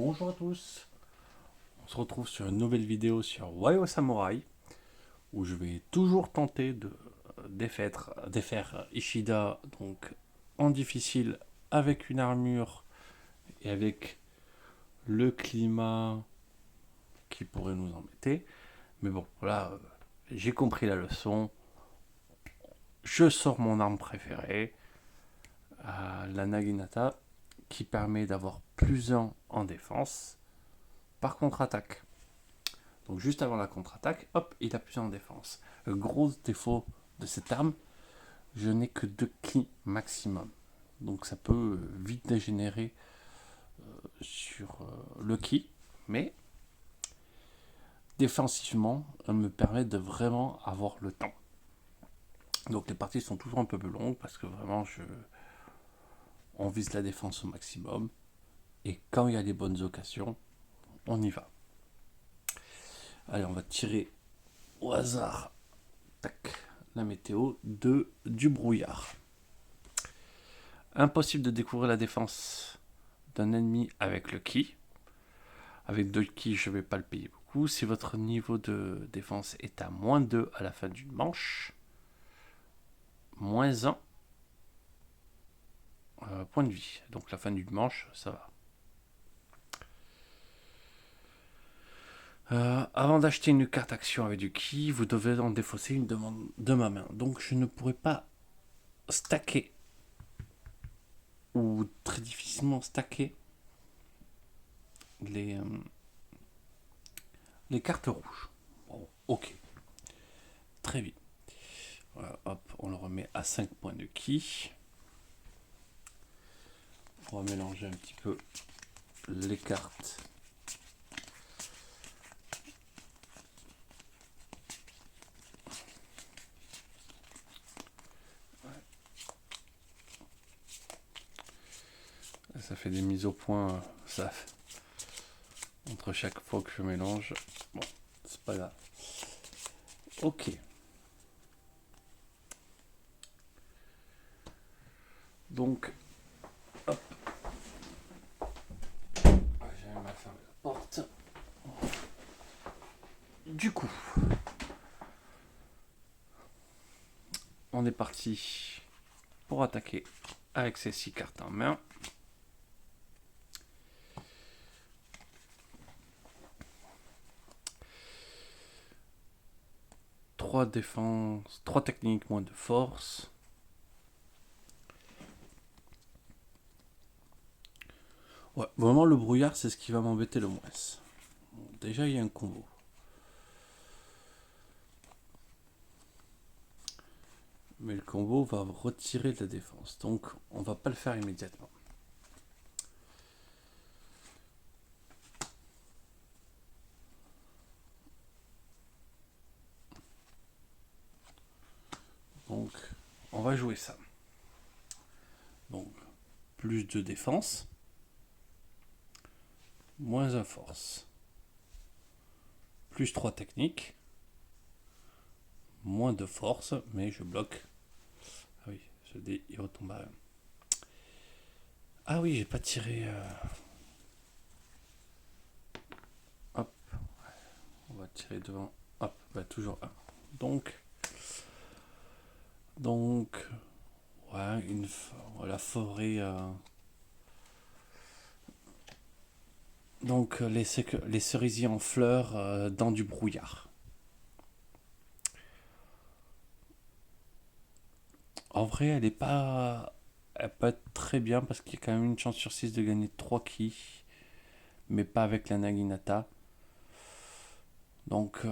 Bonjour à tous, on se retrouve sur une nouvelle vidéo sur Wayo Samurai où je vais toujours tenter de défaire Ishida donc en difficile avec une armure et avec le climat qui pourrait nous embêter. Mais bon, voilà, j'ai compris la leçon. Je sors mon arme préférée, la Naginata, qui permet d'avoir plus 1 en défense par contre-attaque. Donc juste avant la contre-attaque, hop, il a plus 1 en défense. Le gros défaut de cette arme, je n'ai que 2 ki maximum. Donc ça peut vite dégénérer sur le ki, mais défensivement, elle me permet de vraiment avoir le temps. Donc les parties sont toujours un peu plus longues parce que vraiment on vise la défense au maximum. Et quand il y a les bonnes occasions, on y va. Allez, on va tirer au hasard. Tac, la météo du brouillard. Impossible de découvrir la défense d'un ennemi avec le ki. Avec 2 ki, je ne vais pas le payer beaucoup. Si votre niveau de défense est à -2 à la fin d'une manche, -1 point de vie. Donc la fin d'une manche, ça va. Avant d'acheter une carte action avec du ki, vous devez en défausser une demande de ma main. Donc je ne pourrai pas stacker ou très difficilement stacker les cartes rouges. Bon, ok. Très bien. Voilà, hop, on le remet à 5 points de ki. On va mélanger un petit peu les cartes. Ça fait des mises au point, ça, entre chaque fois que je mélange. Bon, c'est pas grave. Ok. Donc, hop. J'avais mal fermé la porte. Du coup, on est parti pour attaquer avec ces 6 cartes en main. Trois défenses, 3 techniques, moins de force. Ouais, vraiment le brouillard, c'est ce qui va m'embêter le moins. Bon, déjà, il y a un combo. Mais le combo va retirer de la défense. Donc, on va pas le faire immédiatement. Donc, on va jouer ça. Donc, plus de défense, moins 1 force. Plus 3 techniques, moins de force, mais je bloque. Ah oui, ce dé, il retombe à 1. Ah oui, j'ai pas tiré... Hop, on va tirer devant. Hop, bah toujours 1. Donc, ouais, la forêt... Donc les cerisiers en fleurs dans du brouillard. En vrai, elle peut être très bien parce qu'il y a quand même une chance sur 6 de gagner 3 ki, mais pas avec la Naginata. Donc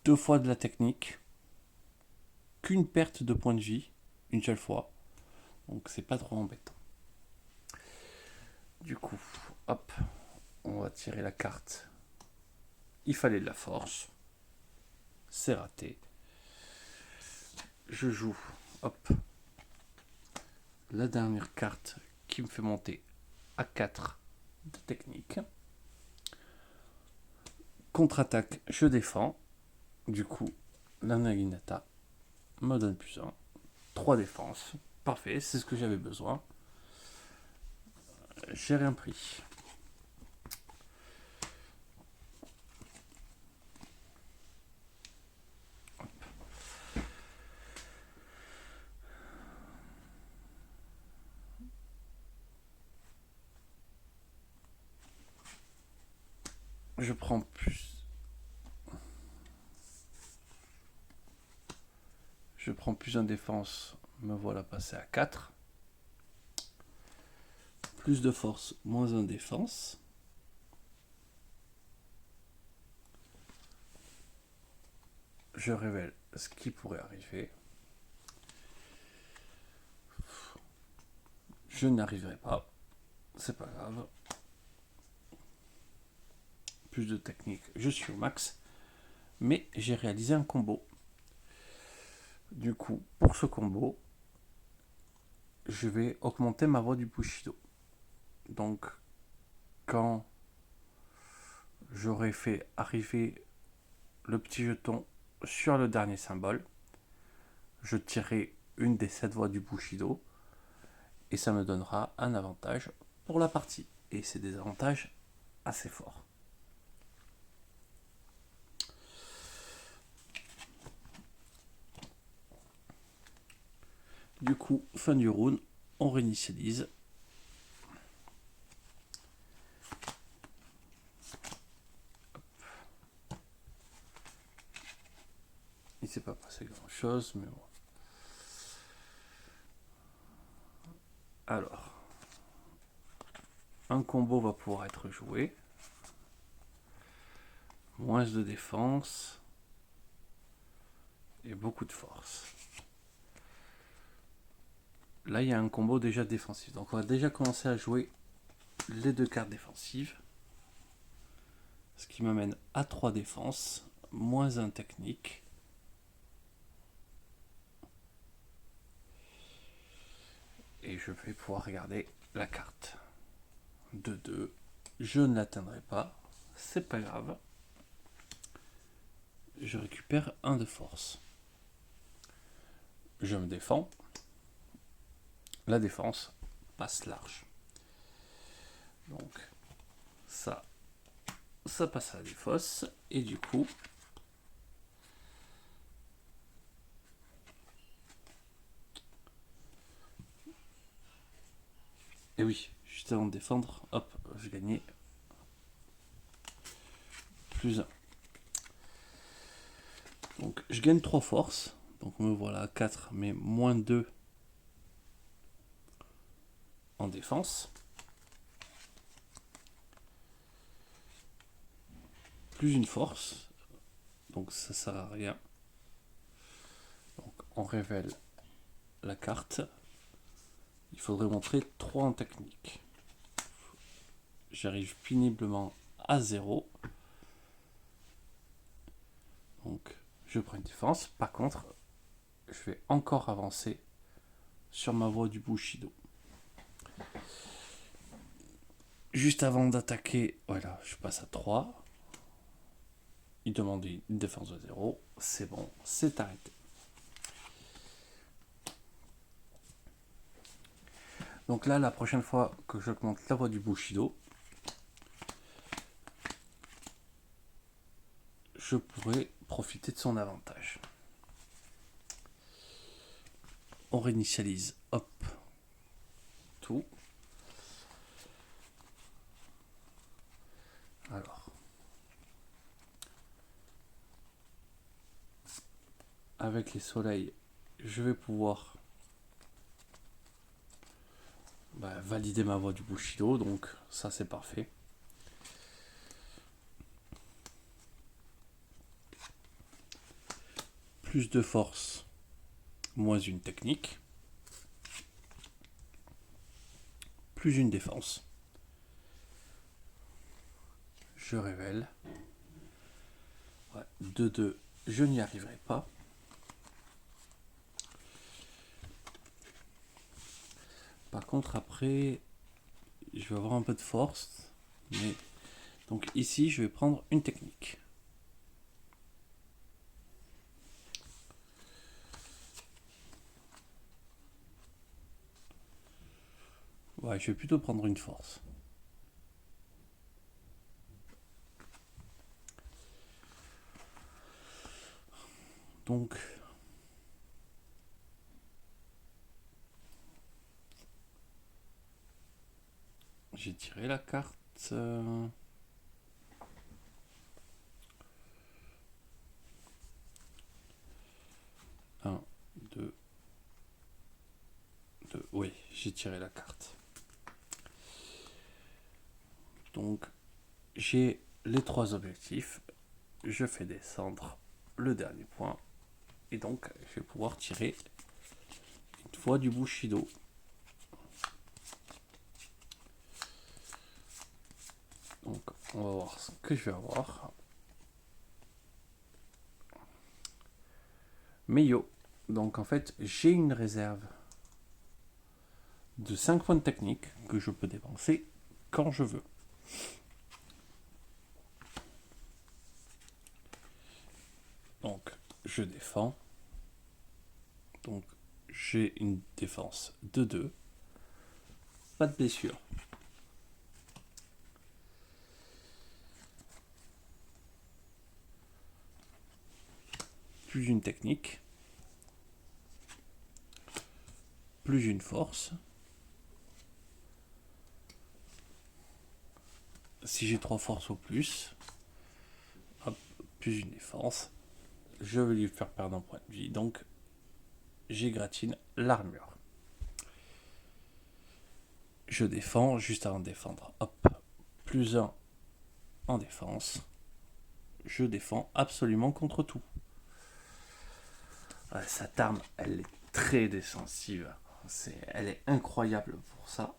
2 fois de la technique, qu'une perte de points de vie, une seule fois. Donc c'est pas trop embêtant. Du coup, hop, on va tirer la carte. Il fallait de la force. C'est raté. Je joue, hop, la dernière carte qui me fait monter à 4 de technique. Contre-attaque, je défends. Du coup, la Naginata me donne plus 1. 3 défenses. Parfait, c'est ce que j'avais besoin. J'ai rien pris. Je prends plus. Je prends plus en défense. Me voilà passé à 4. Plus de force, moins en défense. Je révèle ce qui pourrait arriver. Je n'y arriverai pas. C'est pas grave. Plus de technique, je suis au max. Mais j'ai réalisé un combo. Du coup, pour ce combo, je vais augmenter ma voie du Bushido. Donc, quand j'aurai fait arriver le petit jeton sur le dernier symbole, je tirerai une des 7 voies du Bushido et ça me donnera un avantage pour la partie. Et c'est des avantages assez forts. Du coup, fin du round, on réinitialise. Il ne s'est pas passé grand chose, mais bon. Alors, un combo va pouvoir être joué. Moins de défense et beaucoup de force. Là, il y a un combo déjà défensif. Donc, on va déjà commencer à jouer les 2 cartes défensives. Ce qui m'amène à 3 défenses, moins 1 technique. Et je vais pouvoir regarder la carte. 2-2. Je ne l'atteindrai pas. C'est pas grave. Je récupère 1 de force. Je me défends. La défense passe large. Donc, ça passe à la défausse. Et du coup, et oui, juste avant de défendre, hop, je gagnais plus 1. Donc, je gagne 3 forces. Donc, me voilà à 4, mais moins 2 en défense. Plus une force. Donc, ça sert à rien. Donc, on révèle la carte. Il faudrait montrer 3 en technique. J'arrive péniblement à 0. Donc, je prends une défense. Par contre, je vais encore avancer sur ma voie du Bushido. Juste avant d'attaquer, voilà, je passe à 3. Il demande une défense de 0. C'est bon, c'est arrêté. Donc là, la prochaine fois que j'augmente la voie du Bushido, je pourrais profiter de son avantage. On réinitialise, hop, tout. Alors, avec les soleils, je vais pouvoir valider ma voie du Bushido, donc ça c'est parfait. Plus de force, moins une technique. Plus une défense. Je révèle. 2-2, je n'y arriverai pas. Par contre, après, je vais avoir un peu de force. Mais donc ici, je vais prendre une technique. Ouais, je vais plutôt prendre une force. Donc, j'ai tiré la carte. Oui, j'ai tiré la carte. Donc, j'ai les 3 objectifs. Je fais descendre le dernier point. Et donc, je vais pouvoir tirer une fois du Bushido. Donc, on va voir ce que je vais avoir. Meio. Donc, en fait, j'ai une réserve de 5 points de technique que je peux dépenser quand je veux. Donc, je défends. Donc, j'ai une défense de 2. Pas de blessure. Plus une technique. Plus une force. Si j'ai 3 forces au plus, hop, plus une défense, je vais lui faire perdre un point de vie. Donc, j'égratine l'armure. Je défends juste avant de défendre. Hop, plus 1 en défense. Je défends absolument contre tout. Ouais, cette arme, elle est très défensive. Elle est incroyable pour ça.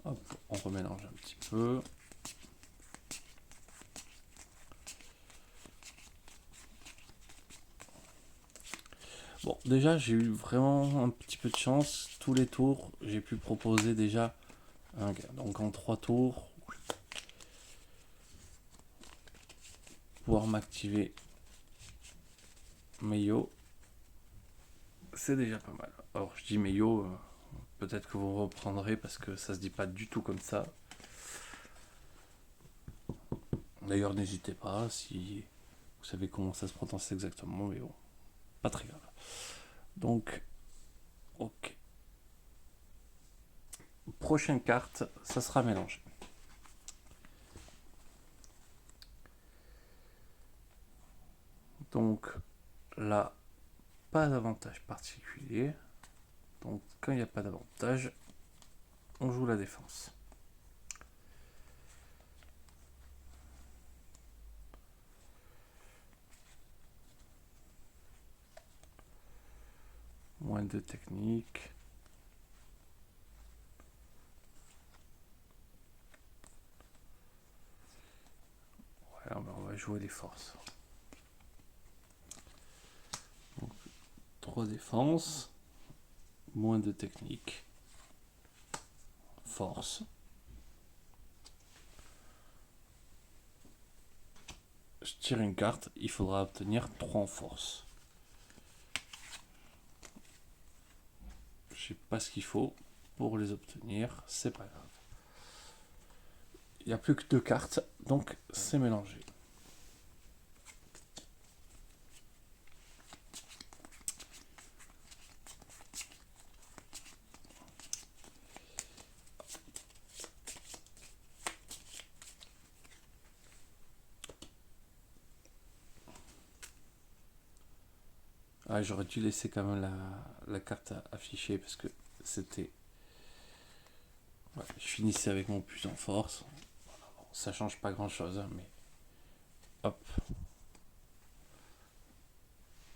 Hop, on remélange un petit peu. Bon, déjà, j'ai eu vraiment un petit peu de chance. Tous les tours, j'ai pu proposer déjà un gain. Donc en 3 tours, pouvoir m'activer Meio, c'est déjà pas mal. Alors je dis Meio, peut-être que vous reprendrez parce que ça se dit pas du tout comme ça. D'ailleurs, n'hésitez pas si vous savez comment ça se prononce exactement, mais bon, pas très grave. Donc, ok. Prochaine carte, ça sera mélangé. Donc là, pas d'avantage particulier. Donc quand il n'y a pas d'avantage, on joue la défense. Moins de technique. Ouais, on va jouer les forces. Donc, 3 défenses. Moins de technique. Force. Je tire une carte, il faudra obtenir 3 en force. Je sais pas ce qu'il faut pour les obtenir, c'est pas grave. Il n'y a plus que 2 cartes, donc c'est mélangé. Ah, j'aurais dû laisser quand même la carte affichée parce que c'était... Ouais, je finissais avec mon plus en force. Bon, ça change pas grand chose, hein, mais... Hop.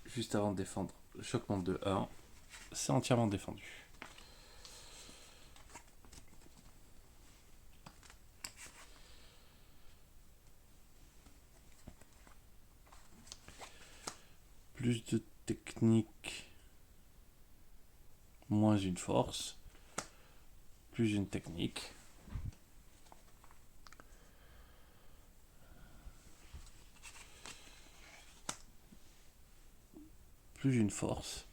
Juste avant de défendre, je augmente de 1. C'est entièrement défendu. Plus de technique, moins une force, plus une technique. Plus une force.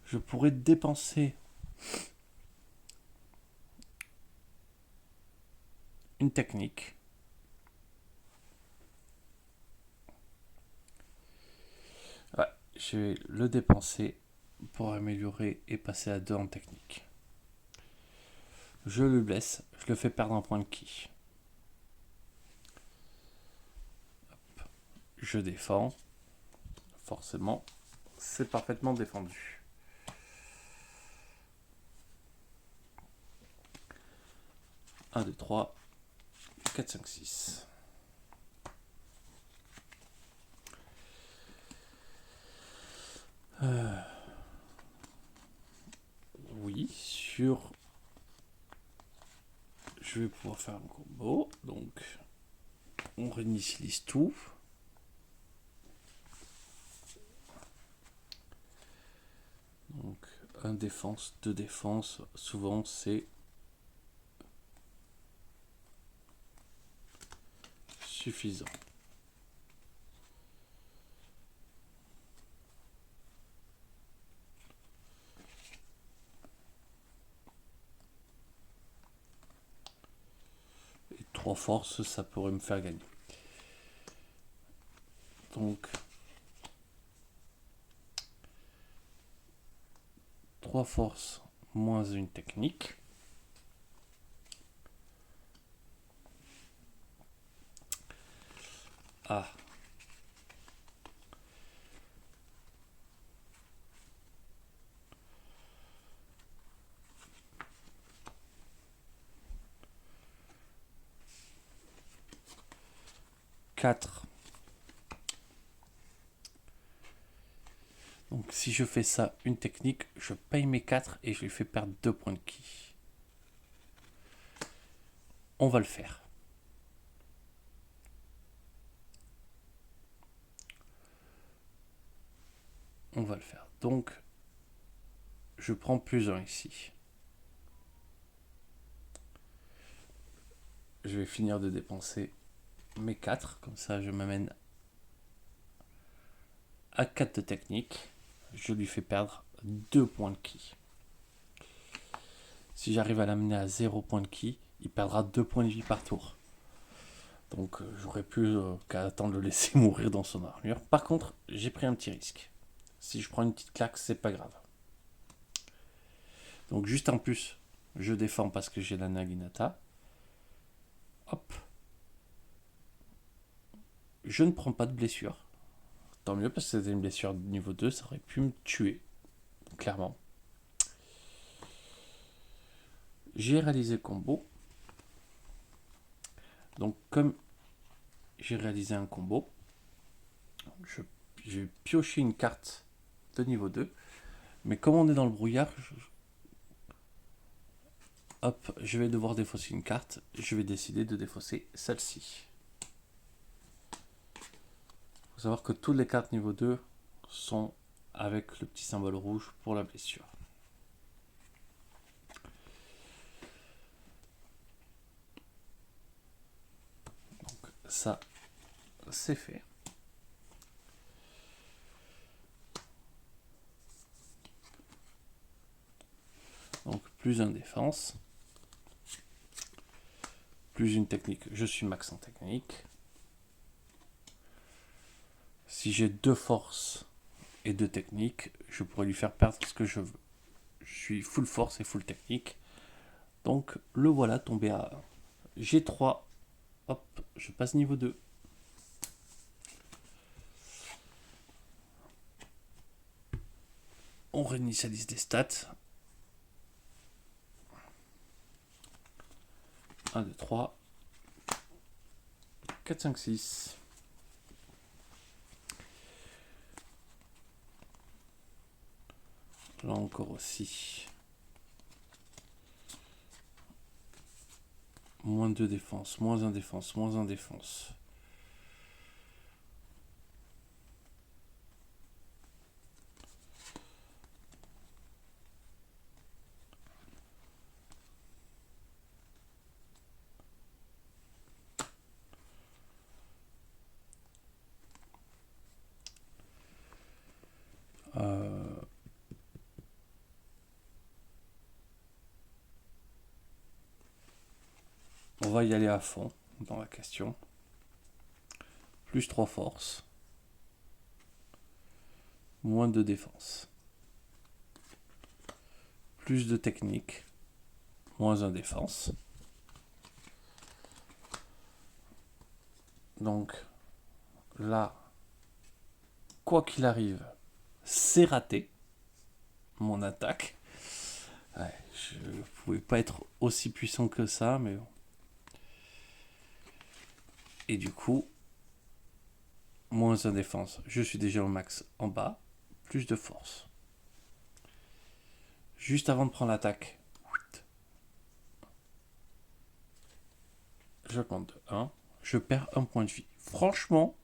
Je pourrais dépenser une technique. Ouais, je vais le dépenser pour améliorer et passer à 2 en technique. Je le blesse, je le fais perdre un point de ki. Je défends. Forcément, c'est parfaitement défendu. Un, 2, 3, 4, 5, 6. Oui, je vais pouvoir faire un combo. Donc, on réinitialise tout. Donc, un défense, 2 défenses. Souvent, c'est suffisant. Et 3 forces, ça pourrait me faire gagner. Donc, 3 forces moins une technique. Ah. Quatre. Donc si je fais ça, une technique, je paye mes 4 et je lui fais perdre 2 points de ki. On va le faire. On va le faire. Donc, je prends plus 1 ici. Je vais finir de dépenser mes 4. Comme ça, je m'amène à 4 de technique. Je lui fais perdre 2 points de ki. Si j'arrive à l'amener à 0 points de ki, il perdra 2 points de vie par tour. Donc j'aurais pu qu'à attendre de le laisser mourir dans son armure. Par contre, j'ai pris un petit risque. Si je prends une petite claque, c'est pas grave. Donc juste en plus, je défends parce que j'ai la Naginata. Hop. Je ne prends pas de blessure. Tant mieux parce que c'était une blessure de niveau 2, ça aurait pu me tuer. Clairement. J'ai réalisé le combo. Donc comme j'ai réalisé un combo, j'ai pioché une carte de niveau 2. Mais comme on est dans le brouillard, hop, je vais devoir défausser une carte. Je vais décider de défausser celle-ci. Il faut savoir que toutes les cartes niveau 2 sont avec le petit symbole rouge pour la blessure. Donc ça, c'est fait. Donc plus un défense, plus une technique. Je suis max en technique. Si j'ai 2 forces et 2 techniques, je pourrais lui faire perdre ce que je veux. Je suis full force et full technique. Donc le voilà tombé à 1. J'ai 3. Hop, je passe niveau 2. On réinitialise des stats. 1, 2, 3, 4, 5, 6. Là encore aussi. Moins 2 défense, moins 1 défense, moins 1 défense. On va y aller à fond dans la question. Plus 3 forces. moins de défense. Plus de technique, moins 1 défense. Donc là, quoi qu'il arrive, c'est raté. Mon attaque. Ouais, je ne pouvais pas être aussi puissant que ça, mais bon. Et du coup, moins 1 défense. Je suis déjà au max en bas. Plus de force. Juste avant de prendre l'attaque, je compte de 1. Je perds 1 point de vie. Franchement,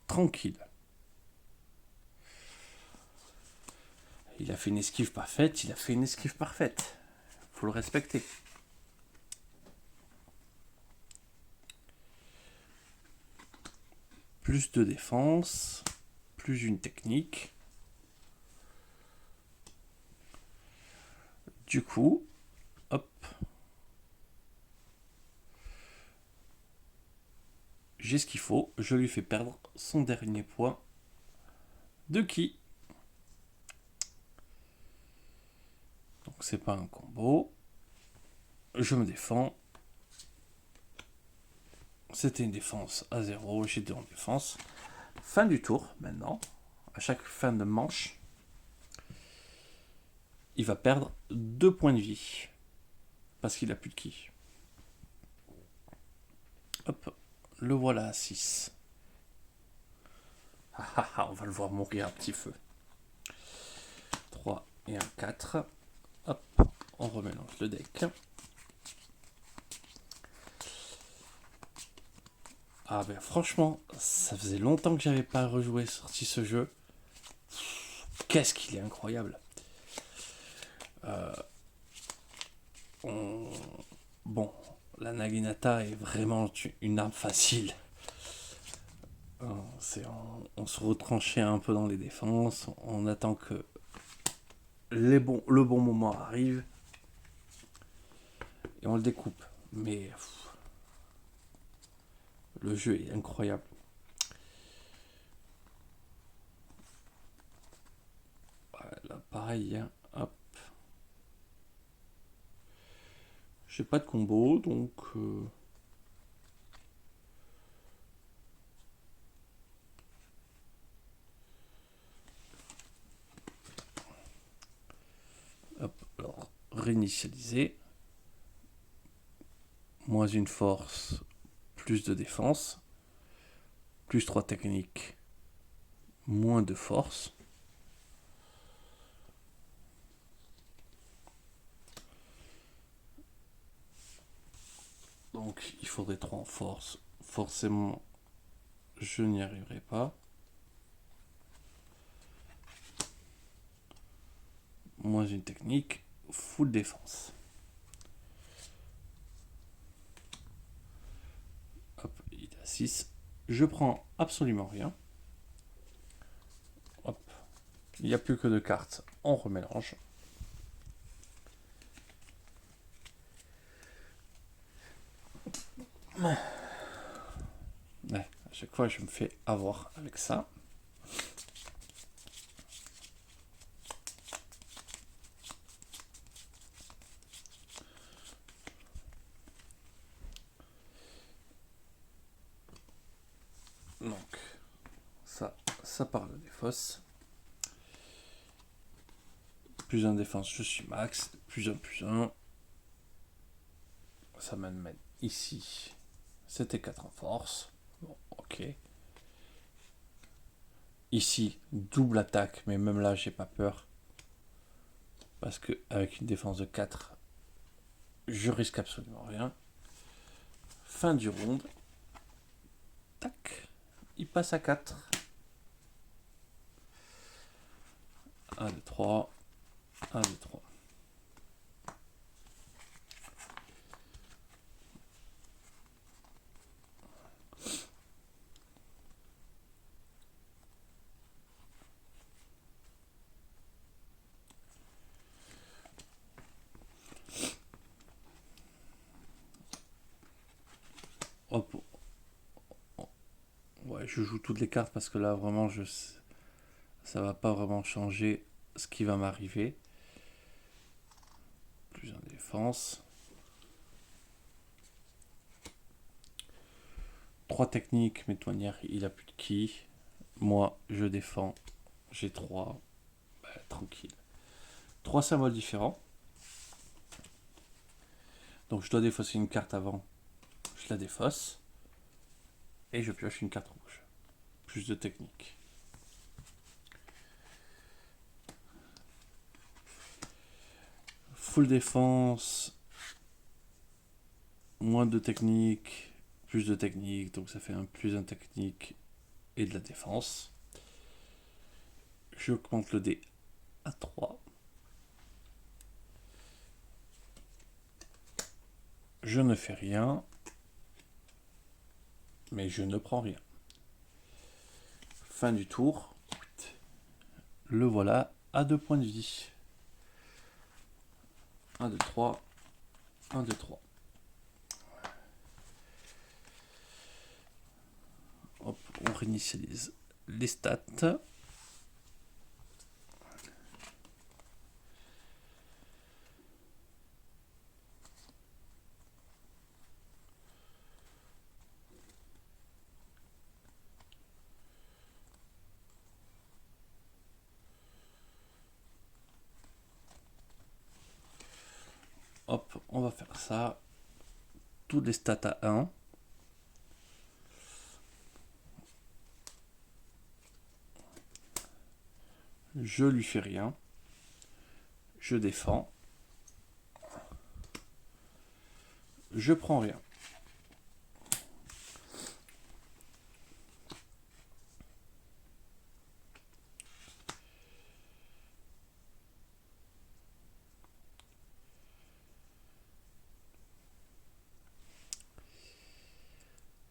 tranquille. Il a fait une esquive parfaite, Faut le respecter. Plus de défense, plus une technique. Du coup, hop. J'ai ce qu'il faut, je lui fais perdre son dernier point de ki. Donc c'est pas un combo. Je me défends. C'était une défense à 0, j'étais en défense. Fin du tour maintenant. À chaque fin de manche, il va perdre 2 points de vie. Parce qu'il a plus de ki. Hop, le voilà à 6. On va le voir mourir un petit feu. 3 et un 4. Hop, on remélange le deck. Ah ben franchement, ça faisait longtemps que j'avais pas sorti ce jeu. Qu'est-ce qu'il est incroyable. Bon, la Naginata est vraiment une arme facile. On se retranchait un peu dans les défenses, on attend que le bon moment arrive et on le découpe. Mais le jeu est incroyable. Là, pareil, hein, hop. J'ai pas de combo, donc hop, alors réinitialiser. Moins une force, plus de défense. Plus 3 techniques, moins de force. Donc il faudrait 3 en force. Forcément, je n'y arriverai pas. Moins une technique, full défense. Hop, il est à 6. Je prends absolument rien. Hop, il n'y a plus que 2 cartes. On remélange. Ouais, à chaque fois, je me fais avoir avec ça. Donc, ça parle des fosses. Plus 1 défense, je suis max. Plus 1. Ça m'amène ici. C'était 4 en force. Bon, ok. Ici, double attaque, mais même là, j'ai pas peur. Parce que avec une défense de 4, je risque absolument rien. Fin du round. Tac. Il passe à 4. 1, 2, 3. 1, 2, 3. Hop. Ouais, je joue toutes les cartes parce que là, vraiment, ça va pas vraiment changer ce qui va m'arriver. Plus en défense. 3 techniques, mais de toute manière, il a plus de ki. Moi, je défends. J'ai 3. Tranquille. 3 symboles différents. Donc je dois défausser une carte avant. Je la défausse. Et je pioche une carte rouge. Plus de technique. Full défense. Moins de technique. Plus de technique. Donc ça fait un plus un technique et de la défense. J'augmente le dé à 3. Je ne fais rien. Mais je ne prends rien. Fin du tour. Le voilà à 2 points de vie. 1, 2, 3. 1, 2, 3. Hop, on réinitialise les stats. Hop, on va faire ça. Toutes les stats à 1. Je lui fais rien. Je défends. Je prends rien.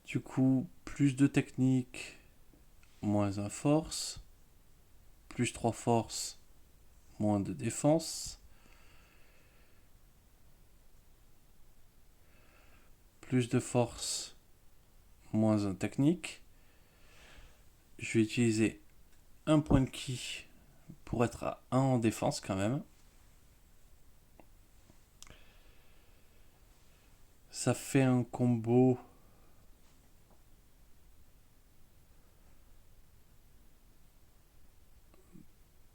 Du coup, plus de technique, moins 1 force. Plus 3 force, moins de défense. Plus de force, moins 1 technique. Je vais utiliser un point de ki pour être à 1 en défense quand même. Ça fait un combo.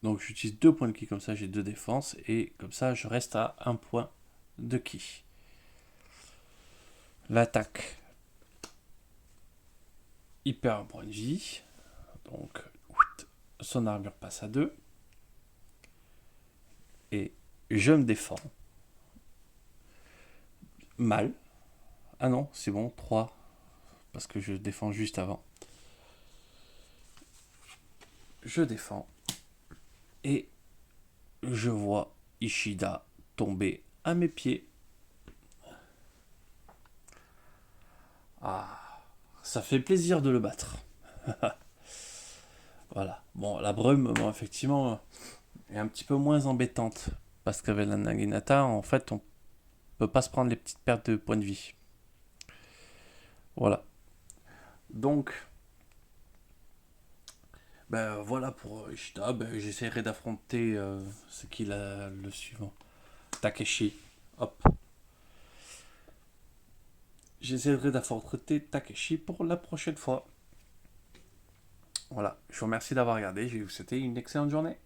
Donc j'utilise 2 points de ki, comme ça j'ai 2 défenses. Et comme ça je reste à 1 point de ki. L'attaque. Il perd un point de vie. Donc son armure passe à 2. Et je me défends. Mal. Ah non, c'est bon, 3. Parce que je défends juste avant. Je défends. Et je vois Ishida tomber à mes pieds. Ah, ça fait plaisir de le battre. Voilà. Bon, la brume, bon, effectivement, est un petit peu moins embêtante. Parce qu'avec la Naginata, en fait, on peut pas se prendre les petites pertes de points de vie. Voilà. Donc, ben voilà pour Ishida. Ben, j'essaierai d'affronter ce qu'il a le suivant. Takeshi. Hop. J'essaierai d'affronter Takeshi pour la prochaine fois. Voilà. Je vous remercie d'avoir regardé. Je vais vous souhaiter une excellente journée.